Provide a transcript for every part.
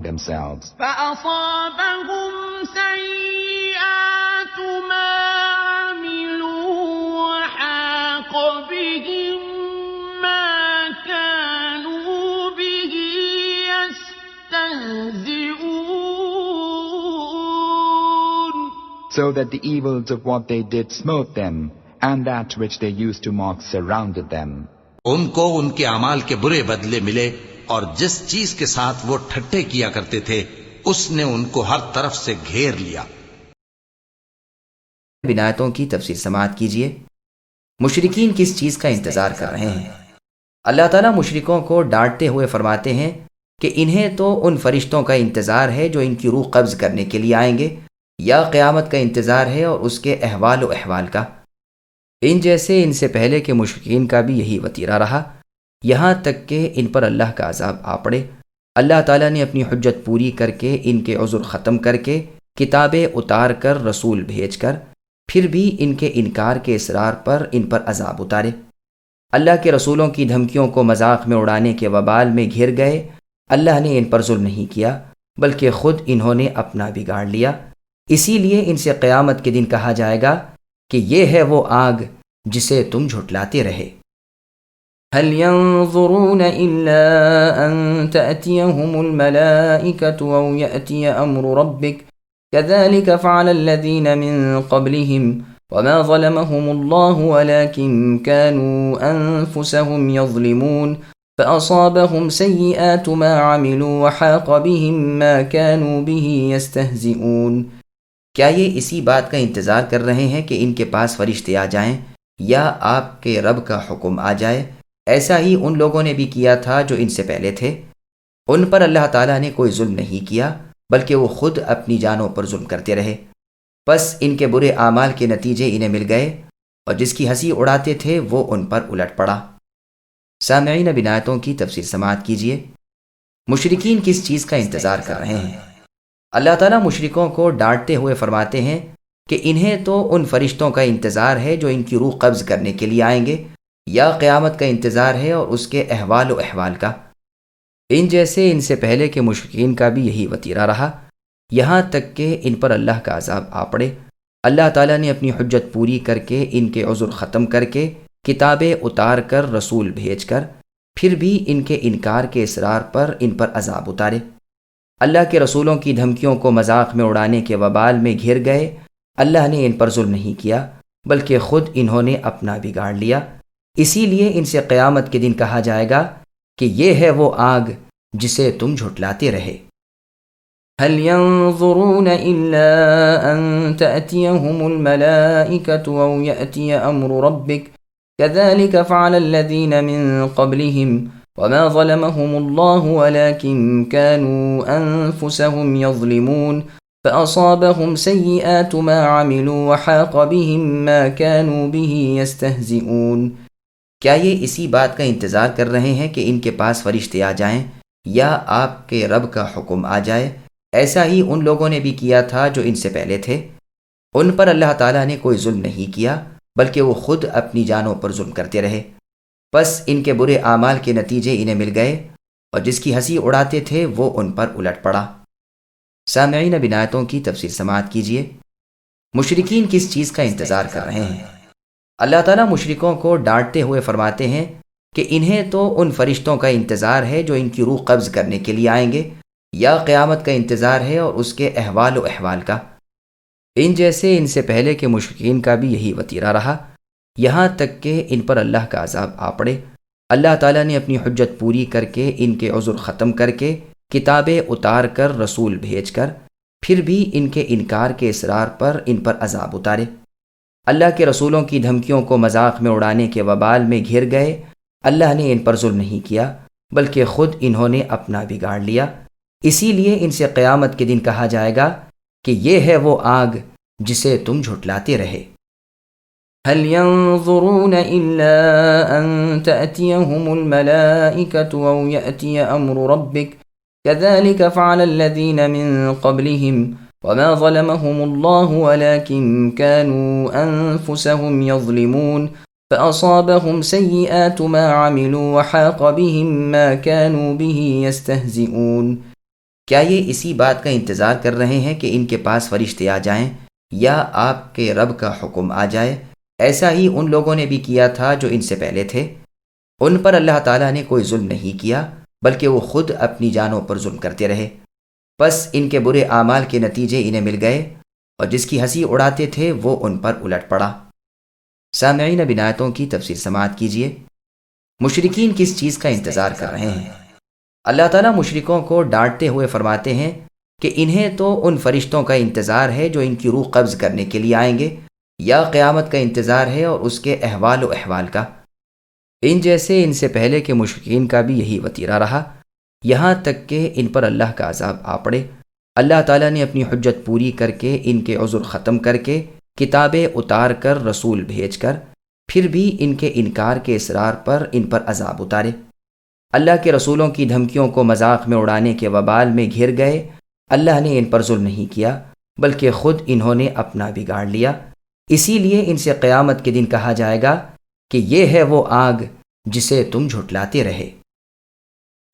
themselves. فأصابهم سيئات ما عملوا وحاق بهم ما كانوا به يستهزئون. So that the evils of what they did smote them, and that which they used to mock surrounded them. ان کو ان کے اعمال کے برے بدلے ملے، اور جس چیز کے ساتھ وہ ٹھٹے کیا کرتے تھے اس نے ان کو ہر طرف سے گھیر لیا۔ بنایتوں کی تفسیر سماعت کیجیے۔ مشرکین کس چیز کا انتظار کر رہے ہیں؟ اللہ تعالیٰ مشرکوں کو ڈانٹتے ہوئے فرماتے ہیں کہ انہیں تو ان فرشتوں کا انتظار ہے جو ان کی روح قبض کرنے کے لیے آئیں گے، یا قیامت کا انتظار ہے اور اس کے احوال و احوال کا۔ ان جیسے ان سے پہلے کے مشرکین کا بھی یہی وتیرہ رہا، یہاں تک کہ ان پر اللہ کا عذاب آ پڑے۔ اللہ تعالیٰ نے اپنی حجت پوری کر کے، ان کے عذر ختم کر کے، کتابیں اتار کر، رسول بھیج کر، پھر بھی ان کے انکار کے اصرار پر ان پر عذاب اتارے۔ اللہ کے رسولوں کی دھمکیوں کو مذاق میں اڑانے کے وبال میں گھر گئے۔ اللہ نے ان پر ظلم نہیں کیا، بلکہ خود انہوں نے اپنا بگاڑ لیا۔ اسی لیے ان سے قیامت کے دن کہا جائے گا کہ یہ ہے وہ آگ جسے تم جھٹلاتے رہے۔ هل ينظرون إلا أن تأتيهم الملائكة أو يأتي أمر ربك كذلك فعل الذين من قبلهم وما ظلمهم الله ولكن كانوا أنفسهم يظلمون فأصابهم سيئات ما عملوا وحاق بهم ما كانوا به يستهزئون۔ کیا یہ اسی بات کا انتظار کر رہے ہیں کہ ان کے پاس فرشتے آ جائیں یا آپ کے رب کا حکم آ جائے؟ ایسا ہی ان لوگوں نے بھی کیا تھا جو ان سے پہلے تھے۔ ان پر اللہ تعالیٰ نے کوئی ظلم نہیں کیا، بلکہ وہ خود اپنی جانوں پر ظلم کرتے رہے۔ بس ان کے برے اعمال کے نتیجے انہیں مل گئے، اور جس کی ہنسی اڑاتے تھے وہ ان پر الٹ پڑا۔ سامعین، بنایتوں کی تفسیر سماعت کیجیے۔ مشرکین کس چیز کا انتظار کر رہے ہیں؟ اللہ تعالیٰ مشرکوں کو ڈانٹتے ہوئے فرماتے ہیں کہ انہیں تو ان فرشتوں کا انتظار ہے جو ان کی روح قبض کرنے کے لیے آئیں گے، یا قیامت کا انتظار ہے اور اس کے احوال و احوال کا۔ ان جیسے ان سے پہلے کے مشرکین کا بھی یہی وتیرہ رہا، یہاں تک کہ ان پر اللہ کا عذاب آ پڑے۔ اللہ تعالیٰ نے اپنی حجت پوری کر کے، ان کے عذر ختم کر کے، کتابیں اتار کر، رسول بھیج کر، پھر بھی ان کے انکار کے اصرار پر ان پر عذاب اتارے۔ اللہ کے رسولوں کی دھمکیوں کو مذاق میں اڑانے کے وبال میں گھر گئے۔ اللہ نے ان پر ظلم نہیں کیا، بلکہ خود انہوں نے اپنا بگاڑ لیا۔ اسی لیے ان سے قیامت کے دن کہا جائے گا کہ یہ ہے وہ آگ جسے تم جھٹلاتے رہے۔ هل ينظرون إلا أن تأتيهم الملائكة أو يأتي أمر ربك كذلك فعل الذين من قبلهم وما ظلمهم الله ولكن كانوا أنفسهم يظلمون فأصابهم سيئات ما عملوا وحاق بهم ما كانوا به يستهزئون۔ کیا یہ اسی بات کا انتظار کر رہے ہیں کہ ان کے پاس فرشتے آ جائیں یا آپ کے رب کا حکم آ جائے؟ ایسا ہی ان لوگوں نے بھی کیا تھا جو ان سے پہلے تھے۔ ان پر اللہ تعالیٰ نے کوئی ظلم نہیں کیا، بلکہ وہ خود اپنی جانوں پر ظلم کرتے رہے۔ بس ان کے برے اعمال کے نتیجے انہیں مل گئے، اور جس کی ہنسی اڑاتے تھے وہ ان پر الٹ پڑا۔ سامعین، بنایتوں کی تفسیر سماعت کیجیے۔ مشرکین کس چیز کا انتظار کر رہے ہیں؟ اللہ تعالیٰ مشرکوں کو ڈانٹتے ہوئے فرماتے ہیں کہ انہیں تو ان فرشتوں کا انتظار ہے جو ان کی روح قبض کرنے کے لیے آئیں گے، یا قیامت کا انتظار ہے اور اس کے احوال و احوال کا۔ ان جیسے ان سے پہلے کے مشرکین کا بھی یہی وتیرہ رہا، یہاں تک کہ ان پر اللہ کا عذاب آ پڑے۔ اللہ تعالیٰ نے اپنی حجت پوری کر کے، ان کے عذر ختم کر کے، کتابیں اتار کر، رسول بھیج کر، پھر بھی ان کے انکار کے اصرار پر ان پر عذاب اتارے۔ اللہ کے رسولوں کی دھمکیوں کو مذاق میں اڑانے کے وبال میں گھر گئے۔ اللہ نے ان پر ظلم نہیں کیا، بلکہ خود انہوں نے اپنا بگاڑ لیا۔ اسی لیے ان سے قیامت کے دن کہا جائے گا کہ یہ ہے وہ آگ جسے تم جھٹلاتے رہے۔ هل ينظرون إلا أن تأتيهم الملائكة أو يأتي أمر ربك كذلك فعل الذين من قبلهم وما ظلمهم الله ولكن كانوا أنفسهم يظلمون فأصابهم سيئات ما عملوا وحاق بهم ما كانوا به يستهزئون۔ کیا یہ اسی بات کا انتظار کر رہے ہیں کہ ان کے پاس فرشتے آ جائیں یا آپ کے رب کا حکم آ جائے؟ ایسا ہی ان لوگوں نے بھی کیا تھا جو ان سے پہلے تھے۔ ان پر اللہ تعالیٰ نے کوئی ظلم نہیں کیا بلکہ وہ خود اپنی جانوں پر ظلم کرتے رہے، پس ان کے برے اعمال کے نتیجے انہیں مل گئے اور جس کی ہنسی اڑاتے تھے وہ ان پر الٹ پڑا۔ سامعین، اب ان آیتوں کی تفسیر سماعت کیجیے۔ مشرکین کس چیز کا انتظار کر رہے ہیں؟ اللہ تعالیٰ مشرکوں کو ڈانٹتے ہوئے فرماتے ہیں کہ انہیں تو ان فرشتوں کا انتظار ہے جو ان کی روح قبض کرنے کے لیے آئیں گے، یا قیامت کا انتظار ہے اور اس کے احوال و احوال کا۔ ان جیسے ان سے پہلے کے مشرکین کا بھی یہی وتیرہ رہا، یہاں تک کہ ان پر اللہ کا عذاب آ پڑے۔ اللہ تعالیٰ نے اپنی حجت پوری کر کے، ان کے عذر ختم کر کے، کتابیں اتار کر، رسول بھیج کر، پھر بھی ان کے انکار کے اصرار پر ان پر عذاب اتارے۔ اللہ کے رسولوں کی دھمکیوں کو مذاق میں اڑانے کے وبال میں گھر گئے۔ اللہ نے ان پر ظلم نہیں کیا بلکہ خود انہوں نے اپنا بگاڑ لیا۔ اسی لیے ان سے قیامت کے دن کہا جائے گا کہ یہ ہے وہ آگ جسے تم جھٹلاتے رہے۔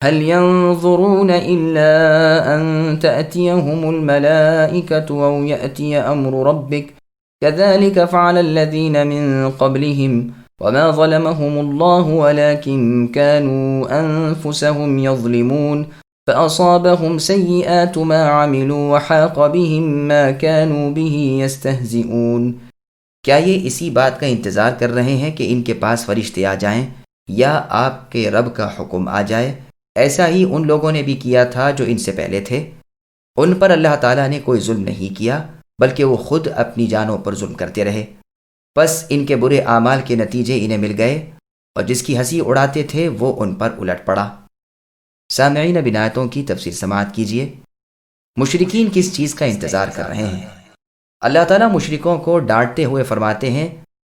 هل ينظرون إلا أن تأتيهم الملائكة أو يأتي أمر ربك كذلك فعل الذين من قبلهم وما ظلمهم الله ولكن كانوا أنفسهم يظلمون فأصابهم سيئات ما عملوا وحاق بهم ما كانوا به يستهزئون۔ کیا یہ اسی بات کا انتظار کر رہے ہیں کہ ان کے پاس فرشتے آ جائیں یا آپ کے رب کا حکم آ جائے؟ ایسا ہی ان لوگوں نے بھی کیا تھا جو ان سے پہلے تھے۔ ان پر اللہ تعالیٰ نے کوئی ظلم نہیں کیا بلکہ وہ خود اپنی جانوں پر ظلم کرتے رہے، پس ان کے برے اعمال کے نتیجے انہیں مل گئے اور جس کی ہنسی اڑاتے تھے وہ ان پر الٹ پڑا۔ سامعین، اب ان آیتوں کی تفسیر سماعت کیجیے۔ مشرکین کس چیز کا انتظار کر رہے ہیں؟ اللہ تعالیٰ مشرکوں کو ڈانٹتے ہوئے فرماتے ہیں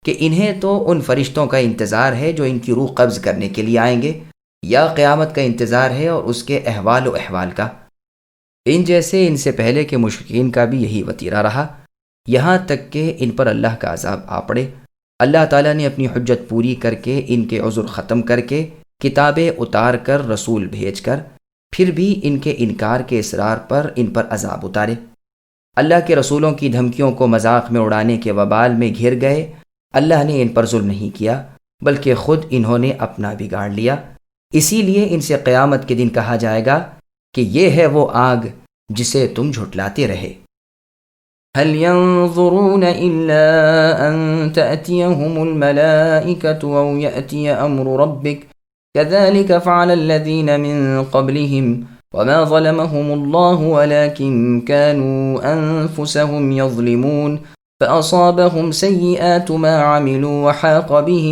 کہ انہیں تو ان فرشتوں کا انتظار ہے جو ان کی روح قبض کرنے کے لیے آئیں گے، یا قیامت کا انتظار ہے اور اس کے احوال و احوال کا۔ ان جیسے ان سے پہلے کے مشرکین کا بھی یہی وتیرہ رہا، یہاں تک کہ ان پر اللہ کا عذاب آ پڑے۔ اللہ تعالیٰ نے اپنی حجت پوری کر کے، ان کے عذر ختم کر کے، کتابیں اتار کر، رسول بھیج کر، پھر بھی ان کے انکار کے اصرار پر ان پر عذاب اتارے۔ اللہ کے رسولوں کی دھمکیوں کو مذاق میں اڑانے کے وبال میں گھر گئے۔ اللہ نے ان پر ظلم نہیں کیا بلکہ خود انہوں نے اپنا بگاڑ لیا۔ اسی لیے ان سے قیامت کے دن کہا جائے گا کہ یہ ہے وہ آگ جسے تم جھٹلاتے رہے۔ هل ينظرون إلا أن تأتيهم الملائكة أو يأتي أمر ربك كذلك فعل الذين من قبلهم وما ظلمهم الله ولكن كانوا أنفسهم يظلمون فأصابهم سيئات ما عملوا وحاق بهم